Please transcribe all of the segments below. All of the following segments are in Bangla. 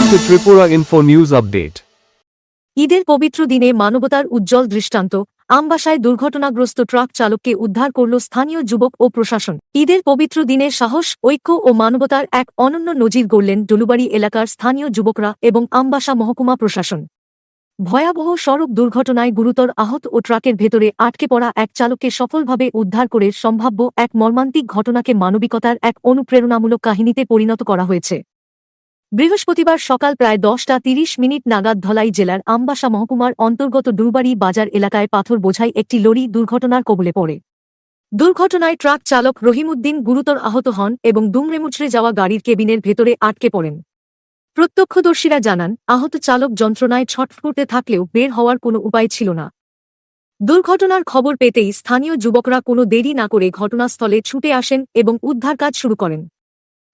to Tripura Info News Update. ঈদের পবিত্র দিনে মানবতার উজ্জ্বল দৃষ্টান্ত, আমবাসায় দুর্ঘটনাগ্রস্ত ট্রাক চালককে উদ্ধার করল স্থানীয় যুবক ও প্রশাসন। ঈদের পবিত্র দিনে সাহস, ঐক্য ও মানবতার এক অনন্য নজির গড়লেন ডলুবাড়ি এলাকার স্থানীয় যুবকরা এবং আমবাসা মহকুমা প্রশাসন। ভয়াবহ সড়ক দুর্ঘটনায় গুরুতর আহত ও ট্রাকের ভেতরে আটকে পড়া এক চালককে সফলভাবে উদ্ধার করে সম্ভাব্য এক মর্মান্তিক ঘটনাকে মানবিকতার এক অনুপ্রেরণামূলক কাহিনীতে পরিণত করা হয়েছে। বৃহস্পতিবার সকাল প্রায় 10:30 নাগাদ ধলাই জেলার আমবাসা মহকুমার অন্তর্গত ডুরবাড়ি বাজার এলাকায় পাথর বোঝাই একটি লরি দুর্ঘটনার কবলে পড়ে। দুর্ঘটনায় ট্রাক চালক রহিমউদ্দিন গুরুতর আহত হন এবং দুমড়েমুচড়ে যাওয়া গাড়ির কেবিনের ভেতরে আটকে পড়েন। প্রত্যক্ষদর্শীরা জানান, আহত চালক যন্ত্রণায় ছটফটে থাকলেও বের হওয়ার কোনো উপায় ছিল না। দুর্ঘটনার খবর পেতেই স্থানীয় যুবকরা কোনো দেরি না করে ঘটনাস্থলে ছুটে আসেন এবং উদ্ধার কাজ শুরু করেন।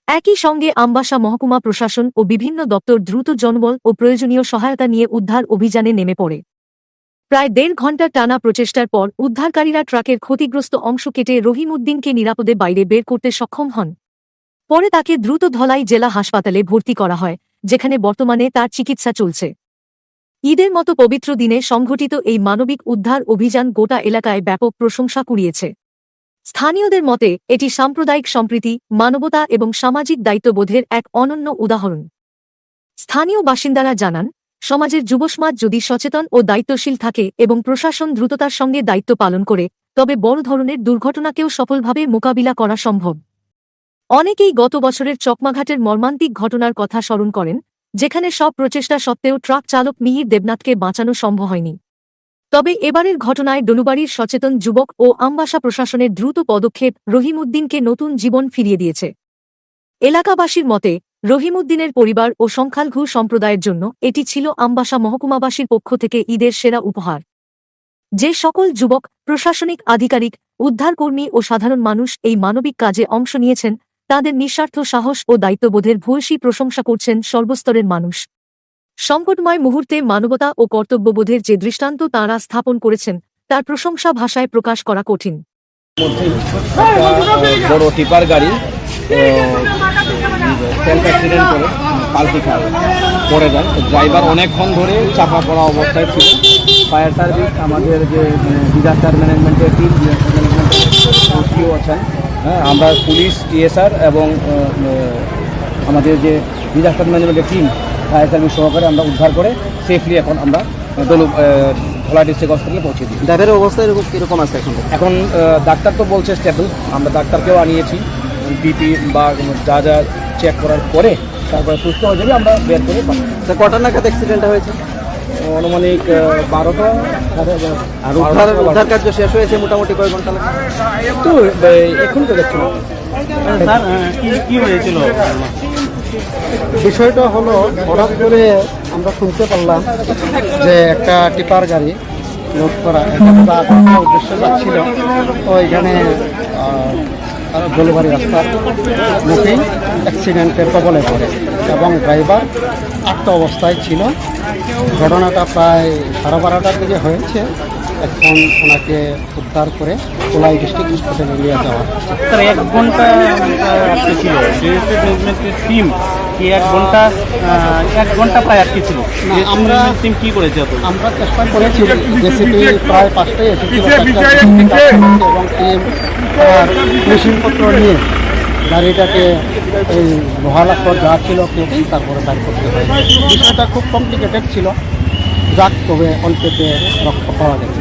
একই সঙ্গে আমবাসা মহকুমা প্রশাসন ও বিভিন্ন দপ্তর দ্রুত জনবল ও প্রয়োজনীয় সহায়তা নিয়ে উদ্ধার অভিযানে নেমে পড়ে। প্রায় 1.5 ঘণ্টা টানা প্রচেষ্টার পর উদ্ধারকারীরা ট্রাকের ক্ষতিগ্রস্ত অংশ কেটে রহিমউদ্দিনকে নিরাপদে বাইরে বের করতে সক্ষম হন। পরে তাকে দ্রুত ধলাই জেলা হাসপাতালে ভর্তি করা হয়, যেখানে বর্তমানে তার চিকিৎসা চলছে। ঈদের মতো পবিত্র দিনে সংঘটিত এই মানবিক উদ্ধার অভিযান গোটা এলাকায় ব্যাপক প্রশংসা কুড়িয়েছে। স্থানীয়দের মতে এটি সাম্প্রদায়িক সম্প্রীতি, মানবতা এবং সামাজিক দায়িত্ববোধের এক অনন্য উদাহরণ। স্থানীয় বাসিন্দারা জানান, সমাজের যুবসমাজ যদি সচেতন ও দায়িত্বশীল থাকে এবং প্রশাসন দ্রুততার সঙ্গে দায়িত্ব পালন করে, তবে বড় ধরনের দুর্ঘটনাকেও সফলভাবে মোকাবিলা করা সম্ভব। অনেকেই গত বছরের চকমাঘাটের মর্মান্তিক ঘটনার কথা স্মরণ করেন, যেখানে সব প্রচেষ্টা সত্ত্বেও ট্রাক চালক মিহির দেবনাথকে বাঁচানো সম্ভব হয়নি। তবে এবারের ঘটনায় ডলুবাড়ির সচেতন যুবক ও আমবাসা প্রশাসনের দ্রুত পদক্ষেপ রহিমউদ্দিনকে নতুন জীবন ফিরিয়ে দিয়েছে। এলাকাবাসীর মতে, রহিমউদ্দিনের পরিবার ও সংখ্যালঘু সম্প্রদায়ের জন্য এটি ছিল আমবাসা মহকুমাবাসীর পক্ষ থেকে ঈদের সেরা উপহার। যে সকল যুবক, প্রশাসনিক আধিকারিক, উদ্ধারকর্মী ও সাধারণ মানুষ এই মানবিক কাজে অংশ নিয়েছেন, তাদের নিঃস্বার্থ সাহস ও দায়িত্ববোধের ভূয়সী প্রশংসা করছেন সর্বস্তরের মানুষ। সংকটময় মুহূর্তে মানবতা ও কর্তব্যবোধের যে দৃষ্টান্ত তাঁরা স্থাপন করেছেন, তার প্রশংসা ভাষায় প্রকাশ করা কঠিন। বড় টিপার গাড়ি সেলফ অ্যাক্সিডেন্ট করে পাল্টি খায় পড়ে যায়। ড্রাইভার অনেকক্ষণ ধরে চাপা পড়া অবস্থায় ছিল। ফায়ার সার্ভিস, আমাদের যে ডিজাস্টার ম্যানেজমেন্টের টিম, কেউ আছেন, হ্যাঁ, আমরা পুলিশ, টিএসআর এবং আমাদের যে ডিজাস্টার ম্যানেজমেন্টের টিম, ফায়ার সার্ভিস সহকারে আমরা উদ্ধার করে সেফলি এখন আমরা ধলাই ডিস্ট্রিক্ট হসপিটালে পৌঁছে দিই। ড্রাইভারের অবস্থা কীরকম আছে এখন ডাক্তার তো বলছে স্টেবল। আমরা ডাক্তারকেও আনিয়েছি, বিপি বা যা যা চেক করার পরে তারপরে সুস্থ হয়ে যাবে, আমরা বের করে পাবো। কটা নাগাদ অ্যাক্সিডেন্টটা হয়েছে? আনুমানিক 12টা। আর উদ্ধার কার্য শেষ হয়েছে মোটামুটি কয়েক ঘন্টা লাগে? তো এখন তো দেখছি কি হয়েছিল? বিষয়টা হলো, হঠাৎ করে আমরা শুনতে পারলাম যে একটা টিপার গাড়ি লোড করা উদ্দেশ্য যাচ্ছিল, তো এখানে ডলুবাড়ি রাস্তার মুখেই অ্যাক্সিডেন্টের কবলে পড়ে এবং ড্রাইভার আত্ম অবস্থায় ছিল। ঘটনাটা প্রায় 12:30টার দিকে হয়েছে। এখন ওনাকে উদ্ধার করে ধলাই ডিস্ট্রিক্ট হসপিটালে নিয়ে যাওয়া। 1 ঘন্টা আটকে ছিল ম্যানেজমেন্টের টিম কি 1 ঘন্টা প্রায় আটকে ছিল। আমরা টিম কি করেছে? আমরা চেষ্টা করেছি, জেসিপি প্রায় 5টাই এসেছিল এবং টিম মেশিনপত্র নিয়ে গাড়িটাকে এই লোহালাক্কর যা ছিল কেটেই তারপরে বাইর করতে হয়। বিষয়টা খুব কমপ্লিকেটেড ছিল, যাক তবে অল্পেতে রক্ষা পাওয়া গেছে।